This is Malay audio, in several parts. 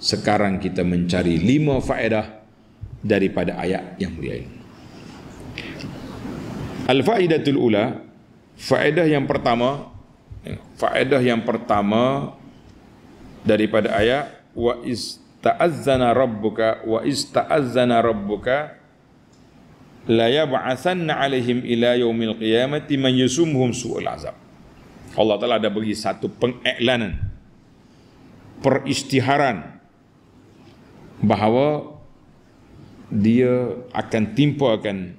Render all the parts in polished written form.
sekarang kita mencari 5 faedah daripada ayat yang mulia ini. Al-faidatul ula, faedah yang pertama daripada ayat wa ista'azzana rabbuka la yab'atsanna 'alaihim ila yaumil qiyamati man yusumhum su'ul azab. Allah Taala ada bagi satu pengiklanan, peristiharan bahawa dia akan timpakan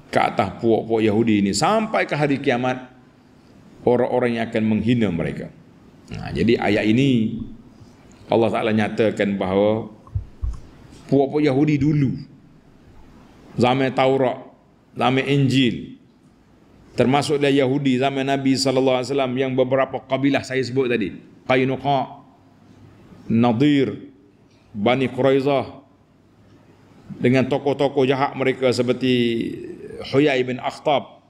ke atas puak-puak Yahudi ini sampai ke hari kiamat orang-orang yang akan menghina mereka. Jadi ayat ini Allah Ta'ala nyatakan bahawa puak-puak Yahudi dulu, zaman Taurat, zaman Injil, termasuk dari Yahudi zaman Nabi SAW yang beberapa kabilah saya sebut tadi, Qainuqa, Nadir, Bani Quraizah, dengan tokoh-tokoh jahat mereka seperti Huyai bin Akhtab,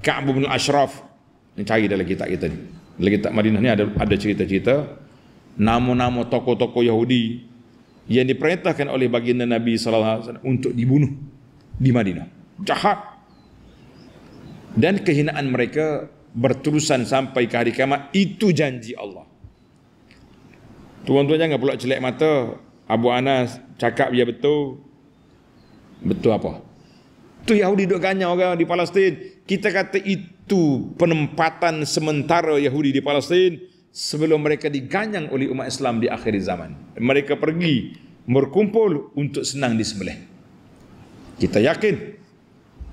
Ka'b bin Ashraf. Ini cari dalam kitab kita ni. Dalam kitab Madinah ni ada cerita-cerita nama-nama tokoh-tokoh Yahudi yang diperintahkan oleh baginda Nabi SAW untuk dibunuh di Madinah. Jahat. Dan kehinaan mereka berterusan sampai ke hari kiamat. Itu janji Allah. Tuan-tuan jangan pula celak mata. Abu Anas cakap dia betul. Betul apa? Tu Yahudi duk ganyang orang di Palestin. Kita kata itu penempatan sementara Yahudi di Palestin sebelum mereka diganyang oleh umat Islam di akhir zaman. Mereka pergi berkumpul untuk senang disembelih. Kita yakin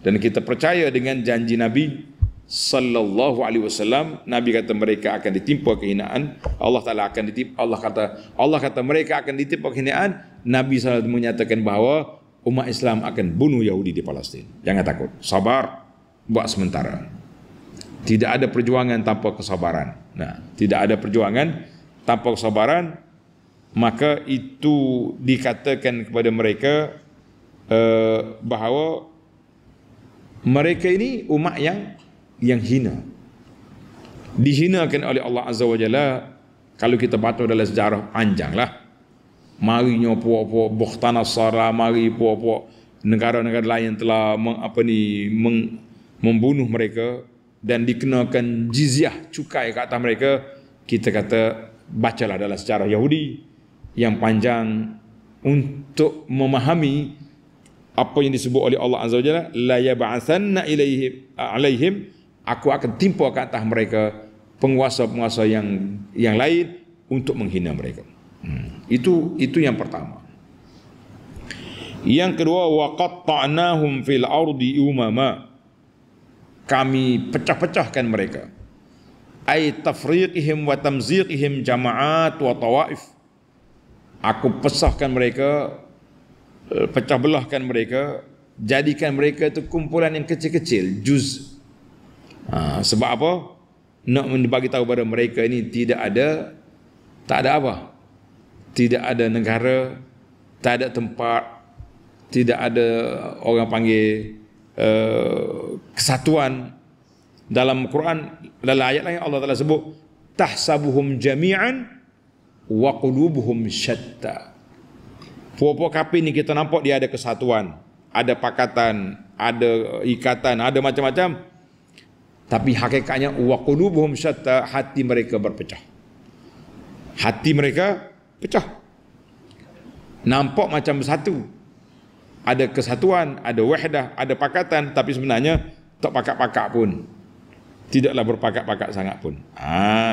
dan kita percaya dengan janji Nabi sallallahu alaihi wasallam. Nabi kata mereka akan ditimpa kehinaan. Allah Taala akan ditimpa. Allah kata mereka akan ditimpa kehinaan. Nabi SAW menyatakan bahawa umat Islam akan bunuh Yahudi di Palestin. Jangan takut, sabar, buat sementara. Tidak ada perjuangan tanpa kesabaran. Tidak ada perjuangan tanpa kesabaran. Maka itu dikatakan kepada mereka bahawa mereka ini umat yang hina, dihinakan oleh Allah Azza wa Jalla. Kalau kita baca dalam sejarah panjang lah, marinya puak-puak Bukhtanasara, mari puak-puak negara-negara lain telah membunuh mereka dan dikenakan jizyah, cukai ke atas mereka. Kita kata bacalah dalam sejarah Yahudi yang panjang untuk memahami apa yang disebut oleh Allah Azza wa Jalla, la yab'atsanna alaihim, aku akan timpa ke atas mereka penguasa-penguasa yang lain untuk menghina mereka. Itu yang pertama. Yang kedua, wa qatta'nahum fil ardi umama, kami pecah-pecahkan mereka. Ay tafriqihim wa tamziqihim jama'at wa tawaif. Aku pesahkan mereka, pecah belahkan mereka, jadikan mereka itu kumpulan yang kecil-kecil, juz. Sebab apa? Nak bagi tahu kepada mereka ini tak ada apa? Tidak ada negara, tak ada tempat, tidak ada orang panggil kesatuan. Dalam Quran, dalam ayat lain Allah Taala sebut tahsabuhum jami'an wa qulubuhum syatta. Puak-puak kafir ni kita nampak dia ada kesatuan, ada pakatan, ada ikatan, ada macam-macam. Tapi hakikatnya wa qulubuhum syatta, hati mereka berpecah. Hati mereka pecah. Nampak macam bersatu. Ada kesatuan, ada wahdah, ada pakatan, tapi sebenarnya tak pakat-pakat pun. Tidaklah berpakat-pakat sangat pun.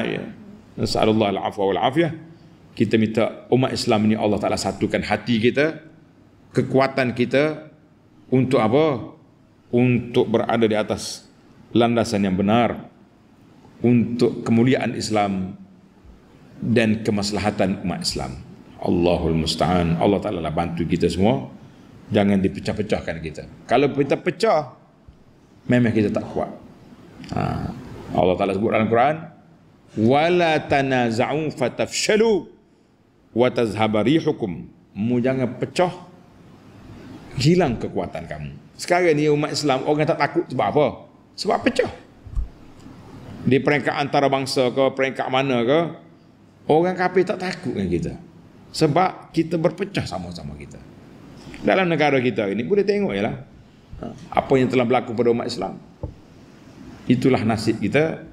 Ya. Nasallallahu al-afwa wal afiyah. Kita minta umat Islam ini Allah Taala satukan hati kita, kekuatan kita untuk apa? Untuk berada di atas landasan yang benar, untuk kemuliaan Islam dan kemaslahatan umat Islam. Allahul musta'an. Allah Taala lah bantu kita semua. Jangan dipecah-pecahkan kita. Kalau kita pecah, memang kita tak kuat. Allah Taala sebut dalam Quran, wala tanaza'u fatafshalu wa tazhaba rihukum. Mu jangan pecah, hilang kekuatan kamu. Sekarang ni umat Islam orang tak takut sebab apa? Sebab pecah. Di peringkat antarabangsa ke, peringkat mana ke, orang kafir tak takut dengan kita. Sebab kita berpecah sama-sama kita. Dalam negara kita ini boleh tengok ya lah apa yang telah berlaku pada umat Islam. Itulah nasib kita.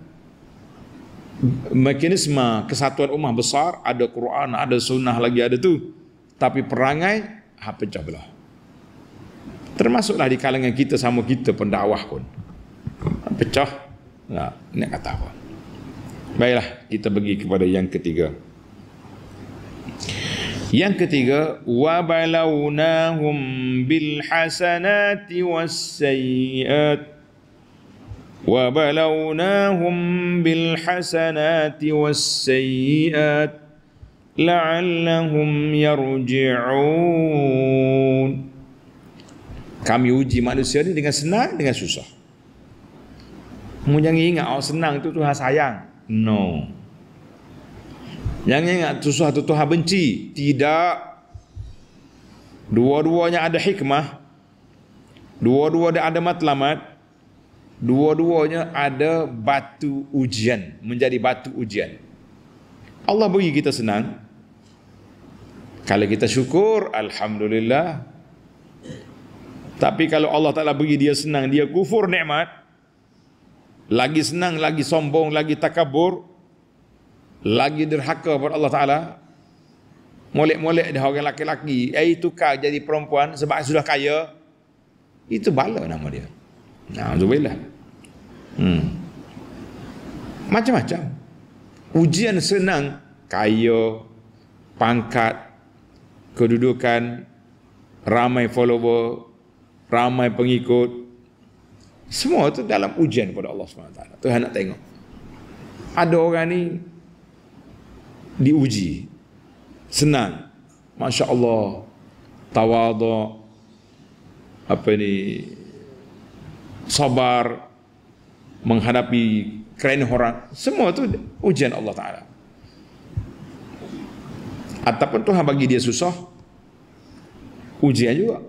Mekanisme kesatuan ummah besar, ada Quran, ada sunnah lagi ada tu. Tapi perangai pecah belah. Termasuklah di kalangan kita sama kita pendakwah pun. Pecah. Nah, nak kata apa? Baiklah, kita pergi kepada yang ketiga. Yang ketiga, wa balawnahum bil hasanati was sayyiat. Wa balawnahum bil hasanati was sayyiat la'allahum yarji'un. Kami uji manusia ni dengan senang, dengan susah. Mu jangan ingat senang tu Tuhan sayang. No. Jangan ingat susah tu Tuhan benci. Tidak. Dua-duanya ada hikmah. Dua-duanya ada matlamat. Dua-duanya ada batu ujian. Menjadi batu ujian. Allah bagi kita senang. Kalau kita syukur, alhamdulillah. Tapi kalau Allah Ta'ala bagi dia senang, dia kufur nikmat, lagi senang, lagi sombong, lagi takabur, lagi derhaka kepada Allah Ta'ala, molek-molek dia orang laki-laki, tukar jadi perempuan sebab sudah kaya, itu bala nama dia. Na'udzubillah. Macam-macam. Ujian senang, kaya, pangkat, kedudukan, ramai follower, ramai pengikut, semua itu dalam ujian kepada Allah SWT. Tuhan nak tengok. Ada orang ni diuji, senang, Masya Allah, tawadhu, sabar menghadapi kerana orang, semua itu ujian Allah Ta'ala. Ataupun Tuhan bagi dia susah, ujian juga.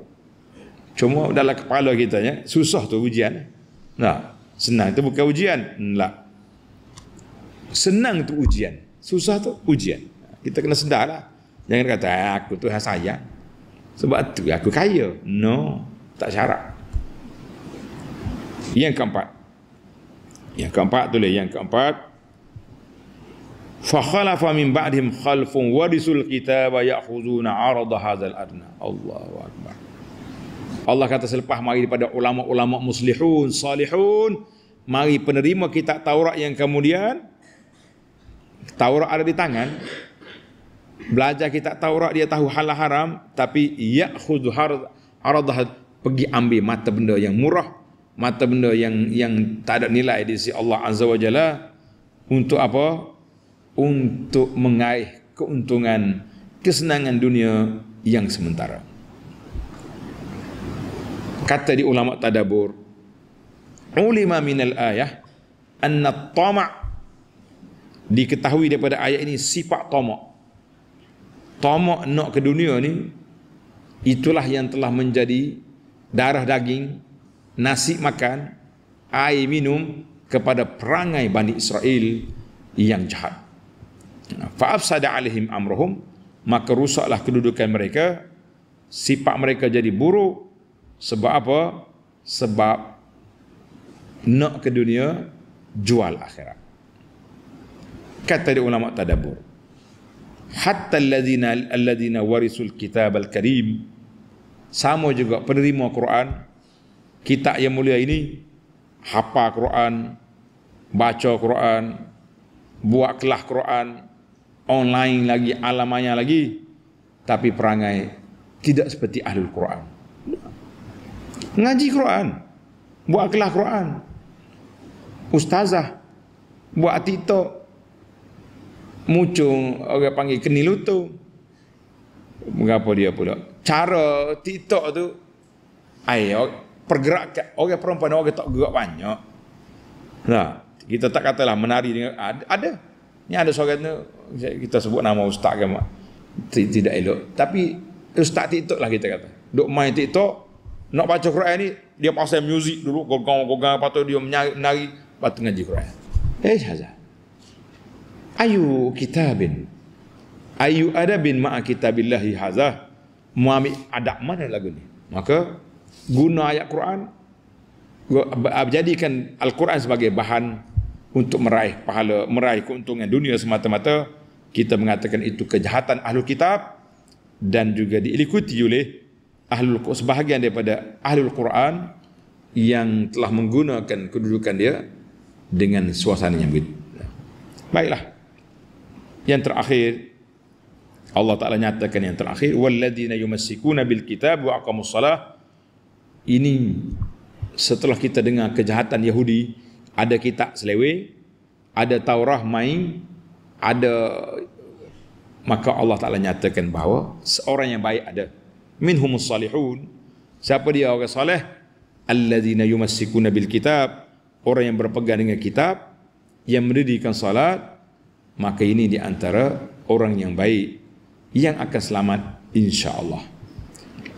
Cuma dalam kepala kita ya, susah tu ujian. Nah, senang tu bukan ujian. Enggak. Senang tu ujian, susah tu ujian. Kita kena sedarlah. Jangan kata aku Tuhan sayang sebab tu aku kaya. No, tak syarat. Yang keempat. Yang keempat tulis yang keempat. Fa khalafa min ba'dihim khalfun warisul kitaba ya'khuduna 'arada hadzal adna. Allahu akbar. Allah kata selepas mari daripada ulama-ulama muslihun, salihun, mari penerima kitab Taurat yang kemudian Taurat ada di tangan, belajar kitab Taurat dia tahu halal haram, tapi ya'khudhu aradah, pergi ambil mata benda yang murah, mata benda yang tak ada nilai di sisi Allah Azza wa Jalla. Untuk apa? Untuk mengaih keuntungan, kesenangan dunia yang sementara. Kata di ulama tadabbur, ulima minal ayah anna tama', diketahui daripada ayat ini sifat tamak. Tamak nak ke dunia ni, itulah yang telah menjadi darah daging, nasi makan, air minum kepada perangai Bani Israel yang jahat. Fa'afsada alaihim amruhum, maka rusaklah kedudukan mereka, sifat mereka jadi buruk. Sebab apa? Sebab nak ke dunia, jual akhirat. Kata di ulama tadabbur, hatta alladhina warisul kitab al-karim, sama juga penerima Quran, kitab yang mulia ini, hafal Quran, baca Quran, buat kelas Quran, online lagi, alamanya lagi, tapi perangai tidak seperti ahlul Quran. Ngaji Quran, buat kelas Quran, ustazah, buat TikTok, muncung orang panggil kenilutu. Mengapa dia pula? Cara TikTok tu, pergerakan orang perempuan, orang tak gerak banyak. Nah, kita tak katalah menari dengan ada. Ni ada seorang tu, kita sebut nama ustaz ke mak, tidak elok. Tapi ustaz TikTok lah kita kata. Duk main TikTok, nak baca Quran ni, dia pasal muzik dulu, gogang-gogang, lepas tu dia menari, lepas tu ngaji Quran. Saja. Ayu kitabin Ayu adabin ma'a kitabillahi hadza, muambil adab mana lagu ni? Maka guna ayat Quran, jadikan Al-Quran sebagai bahan untuk meraih pahala, meraih keuntungan dunia semata-mata. Kita mengatakan itu kejahatan ahlul kitab, dan juga diikuti oleh sebahagian daripada ahlul Quran yang telah menggunakan kedudukan dia dengan suasana yang begitu. Baiklah, yang terakhir Allah Ta'ala nyatakan yang terakhir, walladzina yumassikuna bil kitab wa aqamus salah. Ini setelah kita dengar kejahatan Yahudi, ada kitab seleweng, ada Taurah main, ada, maka Allah Ta'ala nyatakan bahawa seorang yang baik ada. Minhumus salihun. Siapa dia orang salih? Alladzina yumassikuna bil kitab, orang yang berpegang dengan kitab, yang mendirikan salat, maka ini di antara orang yang baik yang akan selamat insya-Allah.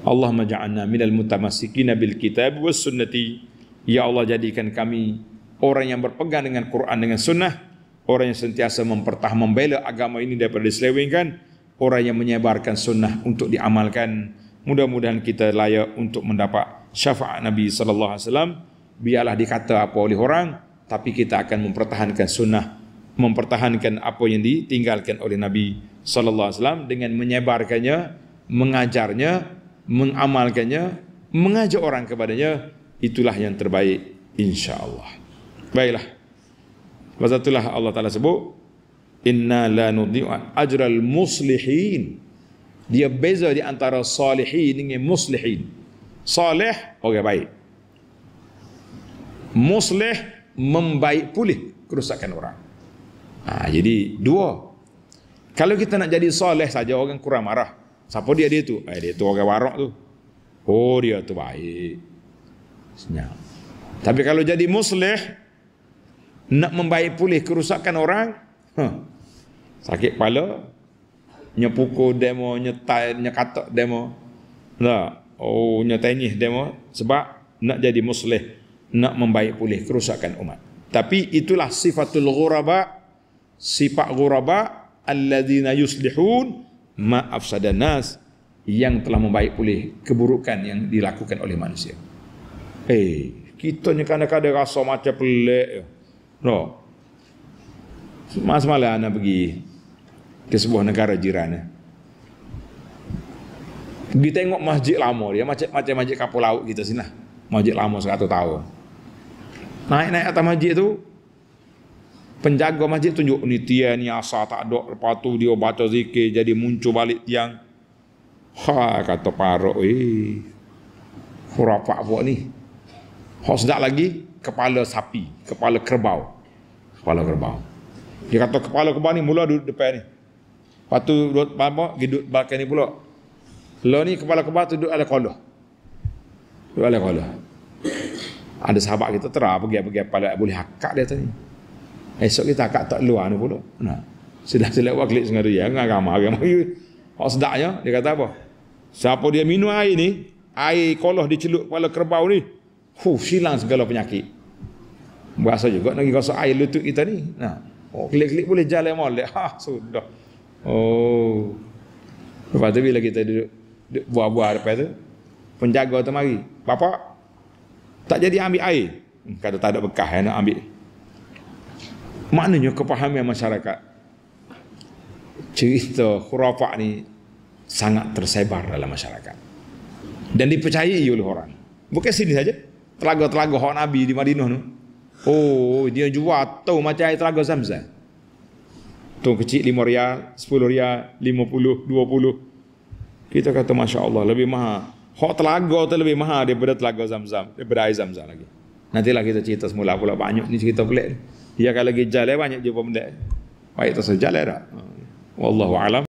Allahumma ja'alna minal mutamassikina bil kitab was sunnati. Ya Allah, jadikan kami orang yang berpegang dengan Quran dengan sunnah, orang yang sentiasa membela agama ini daripada diselewengkan, orang yang menyebarkan sunnah untuk diamalkan. Mudah-mudahan kita layak untuk mendapat syafaat Nabi sallallahu alaihi wasallam. Biarlah dikata apa oleh orang, tapi kita akan mempertahankan sunnah, mempertahankan apa yang ditinggalkan oleh Nabi sallallahu alaihi wasallam dengan menyebarkannya, mengajarnya, mengamalkannya, mengajak orang kepadanya. Itulah yang terbaik insya-Allah. Baiklah. Pasal itulah Allah Ta'ala sebut, inna la nudhi'u ajral muslihin. Dia beza di antara salihin dengan muslihin. Salih, orang baik. Muslih, membaik pulih kerusakan orang. Jadi dua. Kalau kita nak jadi salih saja, orang kurang marah. Siapa dia tu? Dia tu orang warak tu. Oh, dia tu baik. Senyap. Tapi kalau jadi muslih, nak membaik pulih kerusakan orang, sakit kepala, nyepukul demo, nyetai, nyekatak demo, nyetenyih demo, sebab nak jadi muslih, nak membaik pulih kerusakan umat. Tapi itulah sifatul ghuraba, sifat ghuraba alladzina yuslihun ma afsadan nas, yang telah membaik pulih keburukan yang dilakukan oleh manusia. Kita ni kadang-kadang rasa macam pelik. Semalam anak pergi ke sebuah negara jiran. Pergi tengok masjid lama dia, macam masjid kapal laut kita sini lah. Masjid lama 100 tahun. Naik atas masjid tu, penjaga masjid tunjuk ni tiang ni asal tak ada. Lepas tu dia baca zikir, jadi muncul balik tiang. Kata parok, khurafat buat ni. Sedap lagi, kepala sapi, kepala kerbau. Kepala kerbau. Dia kata kepala kerbau ni mula duduk depan ni. Lepas tu duduk belakang ni pula. Lo ni kepala kerbau tu duduk ada kolah. Duduk ada kolah. Ada sahabat kita pergi kepala boleh hakak dia tadi. Esok kita akak tak luar ni pula. Sudah lewat klik sengaja dia, agama. Sedaknya, dia kata apa? Siapa dia minum air ni, air kolah dicelup kepala kerbau ni, silang segala penyakit. Berasa juga nak gosok air lutut kita ni. Klik-klik boleh jalan molek. Sudah. Lepas tu bila kita duduk buah-buah depan tu, penjaga tu mari, bapak tak jadi ambil air. Kata tak ada bekas nak ambil. Maknanya kepahaman masyarakat, cerita khurafat ni sangat tersebar dalam masyarakat dan dipercayai oleh orang. Bukan sini saja, telaga-telaga hak Nabi di Madinah tu. Dia jual tahu macam air telaga Zamzam. Tu kecil 5 rial, 10 rial, 50, 20. Kita kata Masya Allah, lebih mahal. Hak telaga tu lebih mahal daripada telaga Zamzam, daripada air Zamzam lagi. Nantilah kita cerita semula pula, banyak ni cerita pelik. Dia kalau lagi jalan banyak jumpa benda. Baik tu saja jalan dah. Wallahu a'lam.